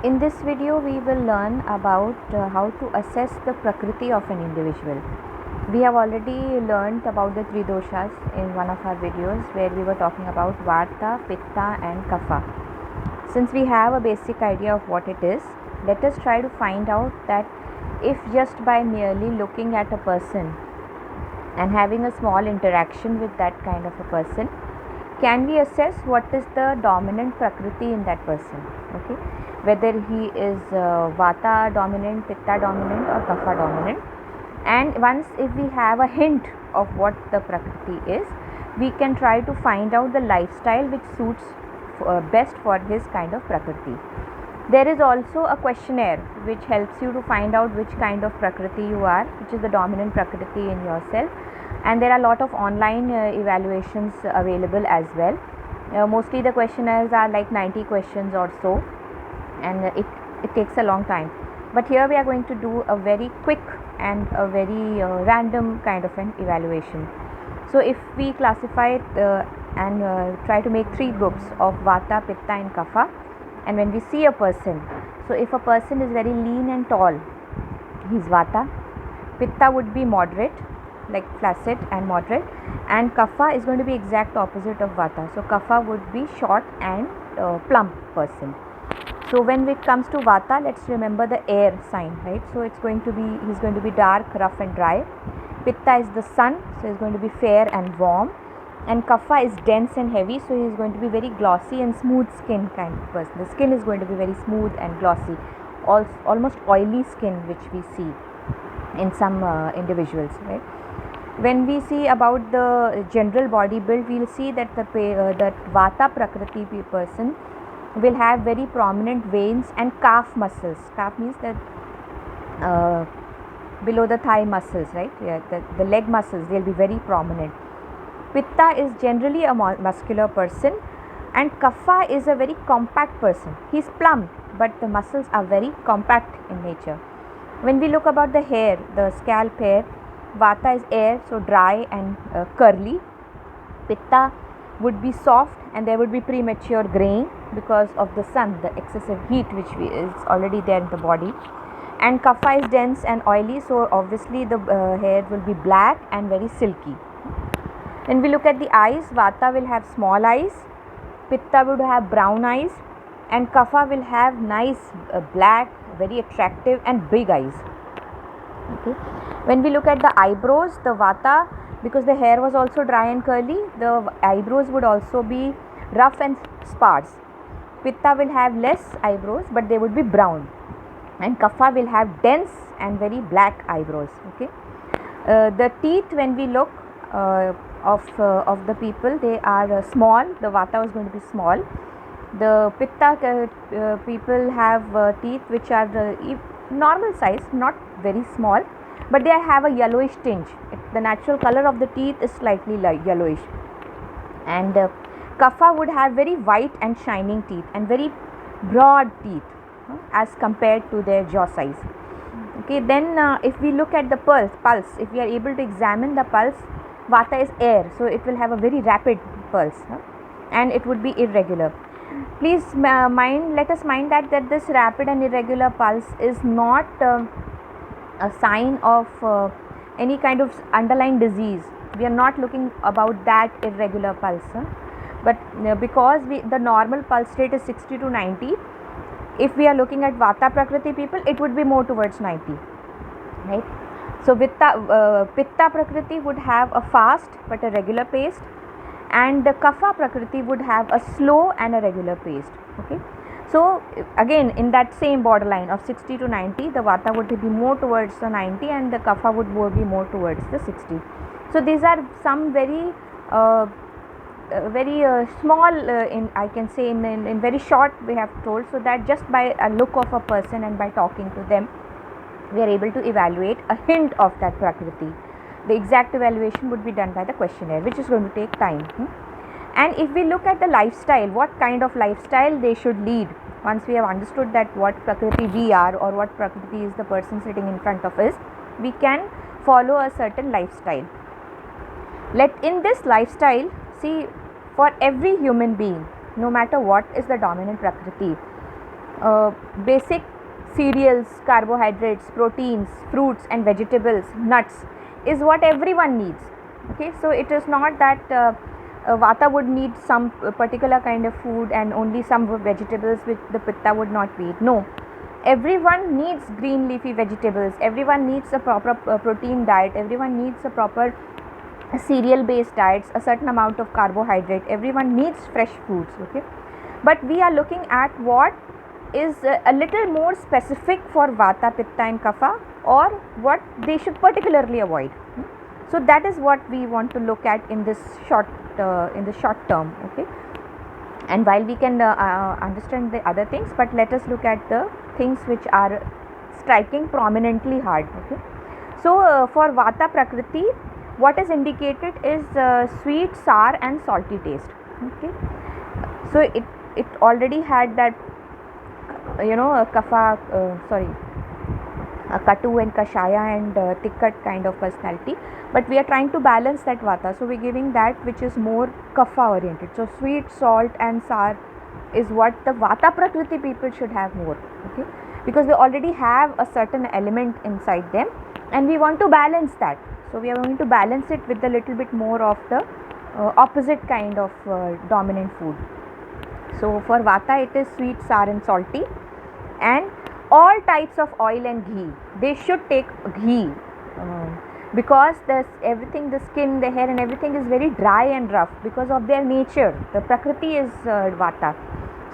In this video, we will learn about how to assess the Prakriti of an individual. We have already learned about the three doshas in one of our videos where we were talking about vata, pitta and kapha. Since we have a basic idea of what it is, let us try to find out that if just by merely looking at a person and having a small interaction with that kind of a person, can we assess what is the dominant Prakriti in that person, okay, whether he is vata dominant, pitta dominant or kapha dominant. And once if we have a hint of what the Prakriti is, we can try to find out the lifestyle which suits best for his kind of Prakriti. There is also a questionnaire which helps you to find out which kind of Prakriti you are, which is the dominant Prakriti in yourself. And there are a lot of online evaluations available as well. Mostly the questionnaires are like 90 questions or so, and it takes a long time. But here we are going to do a very quick and a very random kind of an evaluation. So if we classify it and try to make three groups of vata, pitta and kapha, and when we see a person, so if a person is very lean and tall, he's vata. Pitta would be moderate, like flaccid and moderate, and kapha is going to be exact opposite of vata. So kapha would be short and plump person. So when it comes to vata, let's remember the air sign, right? So he's going to be dark, rough and dry. Pitta is the sun, so he's going to be fair and warm. And kapha is dense and heavy, so he's going to be very glossy and smooth skin kind of person. The skin is going to be very smooth and glossy, almost oily skin, which we see in some individuals, right? When we see about the general body build, we'll see that that vata Prakriti person will have very prominent veins and calf muscles. Calf means that below the thigh muscles, right? Yeah, the leg muscles, they'll be very prominent. Pitta is generally a muscular person, and kapha is a very compact person. He's plump, but the muscles are very compact in nature. When we look about the hair, the scalp hair, vata is air, so dry and curly. Pitta would be soft and there would be premature graying because of the sun, the excessive heat which is already there in the body. And kapha is dense and oily, so obviously the hair will be black and very silky. When we look at the eyes, vata will have small eyes, pitta would have brown eyes, and kapha will have nice black, very attractive and big eyes. Okay. When we look at the eyebrows, the vata, because the hair was also dry and curly, the eyebrows would also be rough and sparse. Pitta will have less eyebrows, but they would be brown, and kapha will have dense and very black eyebrows. Okay. The teeth, when we look of the people, they are small. The vata is going to be small. The pitta people have teeth which are normal size, not very small, but they have a yellowish tinge. The natural color of the teeth is slightly yellowish. And kapha would have very white and shining teeth and very broad teeth as compared to their jaw size. Okay, then if we look at the pulse, if we are able to examine the pulse, vata is air, so it will have a very rapid pulse, and it would be irregular. Please let us mind that this rapid and irregular pulse is not a sign of any kind of underlying disease. We are not looking about that irregular pulse, but because the normal pulse rate is 60 to 90, if we are looking at vata Prakriti people, it would be more towards 90, right? So pitta Prakriti would have a fast but a regular pace, and the kapha Prakriti would have a slow and a regular pace. Okay, so again in that same borderline of 60 to 90, the vata would be more towards the 90 and the kapha would be more towards the 60. So these are some very small I can say in very short we have told, so that just by a look of a person and by talking to them, we are able to evaluate a hint of that Prakriti. The exact evaluation would be done by the questionnaire, which is going to take time. And if we look at the lifestyle, what kind of lifestyle they should lead, once we have understood that what Prakriti we are or what Prakriti is the person sitting in front of us, we can follow a certain lifestyle. In this lifestyle, see, for every human being, no matter what is the dominant Prakriti, basic cereals, carbohydrates, proteins, fruits and vegetables, nuts is what everyone needs. Okay, so it is not that vata would need some particular kind of food and only some vegetables which the pitta would not eat. No, everyone needs green leafy vegetables, everyone needs a proper protein diet, everyone needs a proper cereal based diets, a certain amount of carbohydrate, everyone needs fresh foods. Okay, but we are looking at what is a little more specific for vata, pitta and kapha, or what they should particularly avoid. So that is what we want to look at in this short term. Okay, and while we can understand the other things, but let us look at the things which are striking prominently hard. Okay, so for vata prakriti, what is indicated is sweet, sour and salty taste. Okay, so it already had that kapha katu and kashaya and tikkat kind of personality, but we are trying to balance that vata, so we're giving that which is more kapha oriented. So sweet, salt and sour is what the vata prakriti people should have more. Okay, because they already have a certain element inside them and we want to balance that, so we are going to balance it with a little bit more of the opposite kind of dominant food. So for vata it is sweet, sour and salty, and all types of oil and ghee. They should take ghee because everything, the skin, the hair and everything is very dry and rough because of their nature. The prakriti is vata.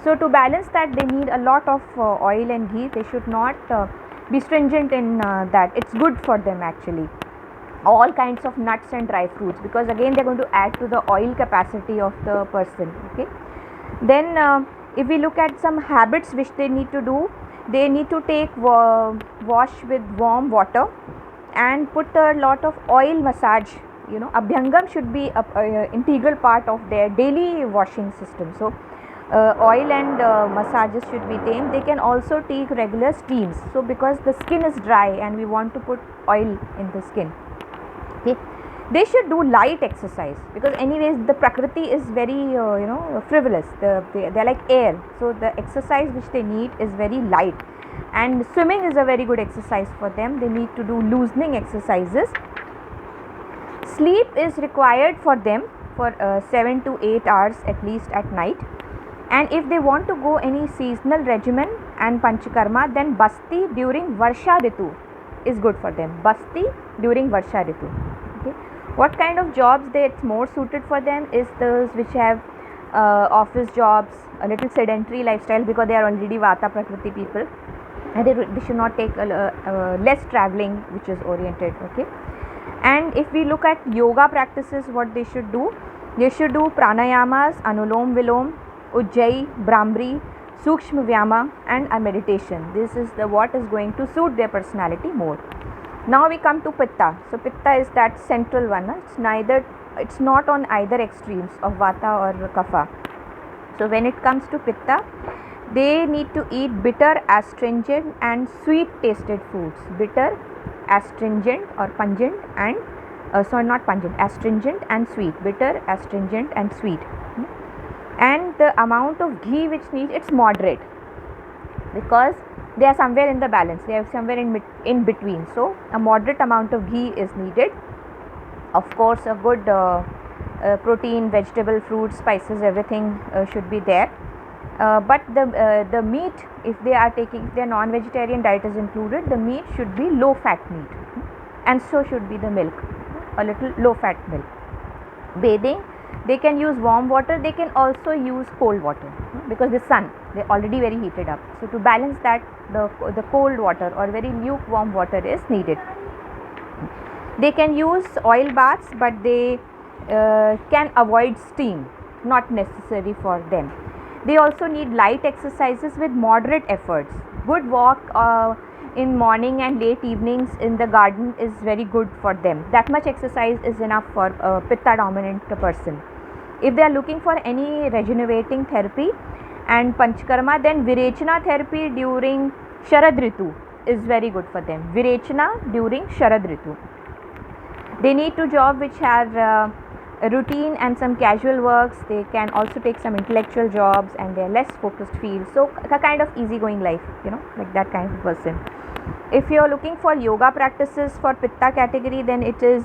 So to balance that they need a lot of oil and ghee. They should not be stringent in that. It's good for them actually. All kinds of nuts and dry fruits, because again they are going to add to the oil capacity of the person. Okay, then if we look at some habits which they need to do, they need to take wash with warm water and put a lot of oil massage. Abhyangam should be a integral part of their daily washing system. So oil and massages should be taken. They can also take regular steams, so because the skin is dry and we want to put oil in the skin. Okay, they should do light exercise, because anyways the prakriti is very frivolous. They're like air, so the exercise which they need is very light, and swimming is a very good exercise for them. They need to do loosening exercises. Sleep is required for them for 7 to 8 hours at least at night, and if they want to go any seasonal regimen and panchakarma, then basti during varsha ritu is good for them. Basti during varsha ritu. Okay, what kind of jobs it's more suited for them is those which have office jobs, a little sedentary lifestyle, because they are already vata prakriti people, and they should not take less traveling which is oriented. Okay, and if we look at yoga practices, what they should do pranayamas, anulom vilom, ujjayi, brahmri, sukshma vyama and meditation. This is what is going to suit their personality more. Now we come to pitta. So pitta is that central one. It's not on either extremes of vata or kapha. So when it comes to pitta, they need to eat bitter, astringent and sweet tasted foods. Bitter, astringent or pungent and not pungent, astringent and sweet. Bitter, astringent and sweet. And the amount of ghee which needs, it's moderate, because they are somewhere in the balance, they are somewhere in between. So a moderate amount of ghee is needed. Of course a good protein, vegetable, fruits, spices, everything should be there. But the meat, if they are non-vegetarian diet is included, the meat should be low fat meat, and so should be the milk, a little low fat milk. Bathing, they can use warm water, they can also use cold water, because the sun, they're already very heated up. So to balance that, the cold water or very lukewarm water is needed. They can use oil baths, but they can avoid steam, not necessary for them. They also need light exercises with moderate efforts. Good walk in morning and late evenings in the garden is very good for them. That much exercise is enough for a pitta dominant person. If they are looking for any regenerating therapy and panchakarma, then virechana therapy during sharad ritu is very good for them. Virechana during sharad ritu. They need to job which are routine and some casual works. They can also take some intellectual jobs, and they're less focused fields. So a kind of easygoing life, like that kind of person. If you're looking for yoga practices for pitta category, then it is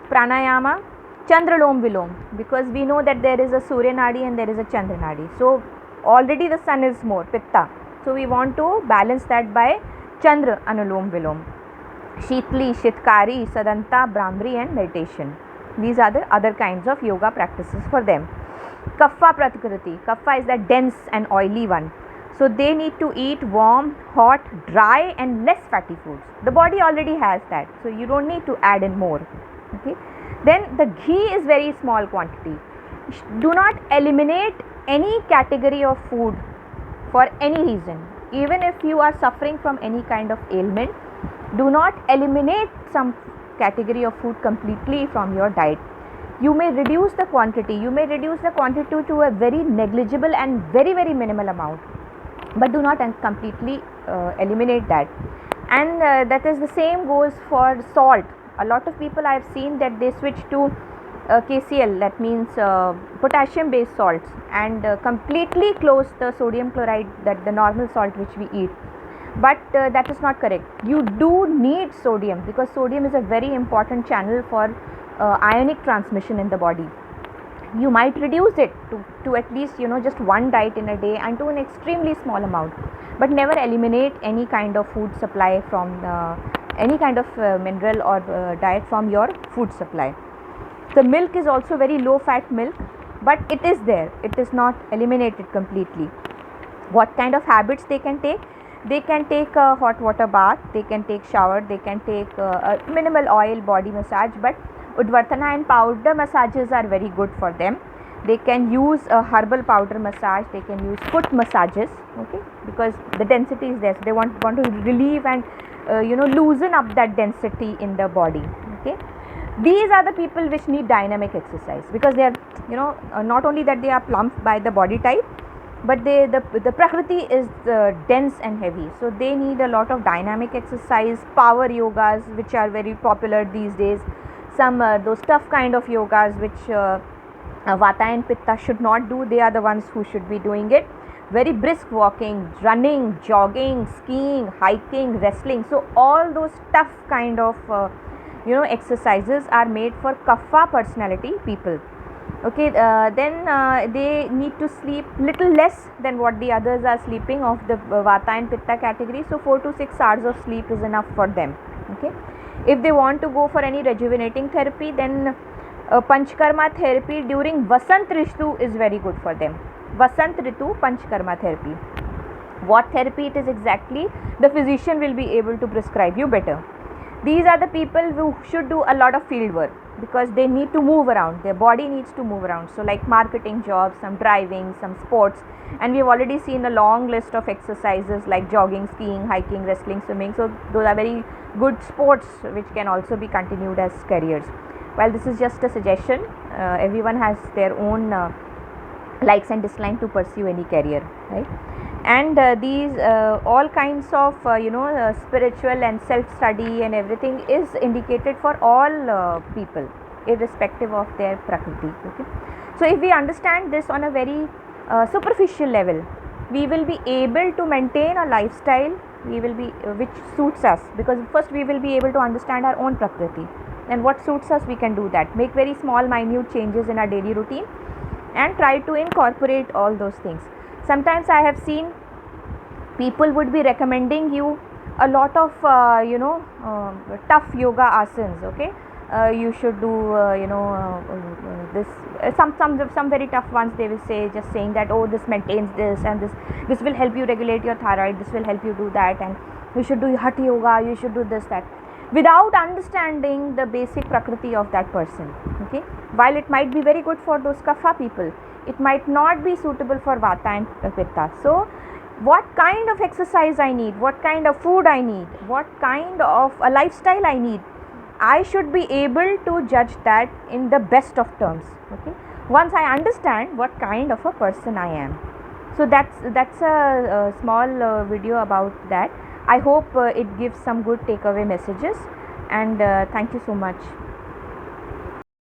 pranayama, chandralom vilom, because we know that there is a surya nadi and there is a chandra nadi. So already the sun is more pitta, so we want to balance that by chandra anulom vilom, shitli, shitkari, sadanta, brahmari, and meditation. These are the other kinds of yoga practices for them. Kapha Prakriti. Kapha is the dense and oily one. So they need to eat warm, hot, dry, and less fatty foods. The body already has that, so you don't need to add in more. Okay. Then the ghee is very small quantity. Do not eliminate any category of food for any reason. Even if you are suffering from any kind of ailment, do not eliminate some category of food completely from your diet. You may reduce the quantity. You may reduce the quantity to a very negligible and very, very minimal amount, but do not completely eliminate that. And that is the same goes for salt. A lot of people I have seen that they switch to KCl, that means potassium based salts, and completely close the sodium chloride, that the normal salt which we eat. But that is not correct. You do need sodium, because sodium is a very important channel for ionic transmission in the body. You might reduce it to at least just one diet in a day, and to an extremely small amount, but never eliminate any kind of food supply from any kind of mineral or diet from your food supply. The milk is also very low fat milk, but it is there, it is not eliminated completely. What kind of habits they can take? They can take a hot water bath, they can take shower, they can take a minimal oil body massage, but Udvartana and powder massages are very good for them. They can use a herbal powder massage, they can use foot massages, okay, because the density is there, so they want to relieve and loosen up that density in the body. Okay, these are the people which need dynamic exercise, because they are not only that they are plump by the body type, but the prakriti is dense and heavy, so they need a lot of dynamic exercise, power yogas which are very popular these days, some those tough kind of yogas which vata and pitta should not do. They are the ones who should be doing it. Very brisk walking, running, jogging, skiing, hiking, wrestling, so all those tough kind of exercises are made for kapha personality people. Okay, then they need to sleep little less than what the others are sleeping of the vata and pitta category, so 4 to 6 hours of sleep is enough for them. Okay, if they want to go for any rejuvenating therapy, then panchkarma therapy during vasant ritu is very good for them. Vasant ritu panchkarma therapy. What therapy it is exactly, the physician will be able to prescribe you better. These are the people who should do a lot of field work, because they need to move around, their body needs to move around, so like marketing jobs, some driving, some sports, and we have already seen a long list of exercises like jogging, skiing, hiking, wrestling, swimming, so those are very good sports which can also be continued as careers. While this is just a suggestion, everyone has their own likes and dislikes to pursue any career, right? And these all kinds of spiritual and self study and everything is indicated for all people, irrespective of their prakriti. Okay, so if we understand this on a very superficial level, we will be able to maintain a lifestyle which suits us, because first we will be able to understand our own prakriti, and what suits us we can do that, make very small minute changes in our daily routine and try to incorporate all those things. Sometimes I have seen people would be recommending you a lot of tough yoga asanas. Okay, you should do this some very tough ones. They will say, just saying that, oh, this maintains this, and this will help you regulate your thyroid, this will help you do that, and you should do hatha yoga, you should do this, that, without understanding the basic prakriti of that person. Okay, while it might be very good for those kapha people, it might not be suitable for vata and pitta. So what kind of exercise I need, what kind of food I need, what kind of a lifestyle I need, I should be able to judge that in the best of terms. Okay, once I understand what kind of a person I am. So that's a small video about that. I hope it gives some good takeaway messages, and thank you so much.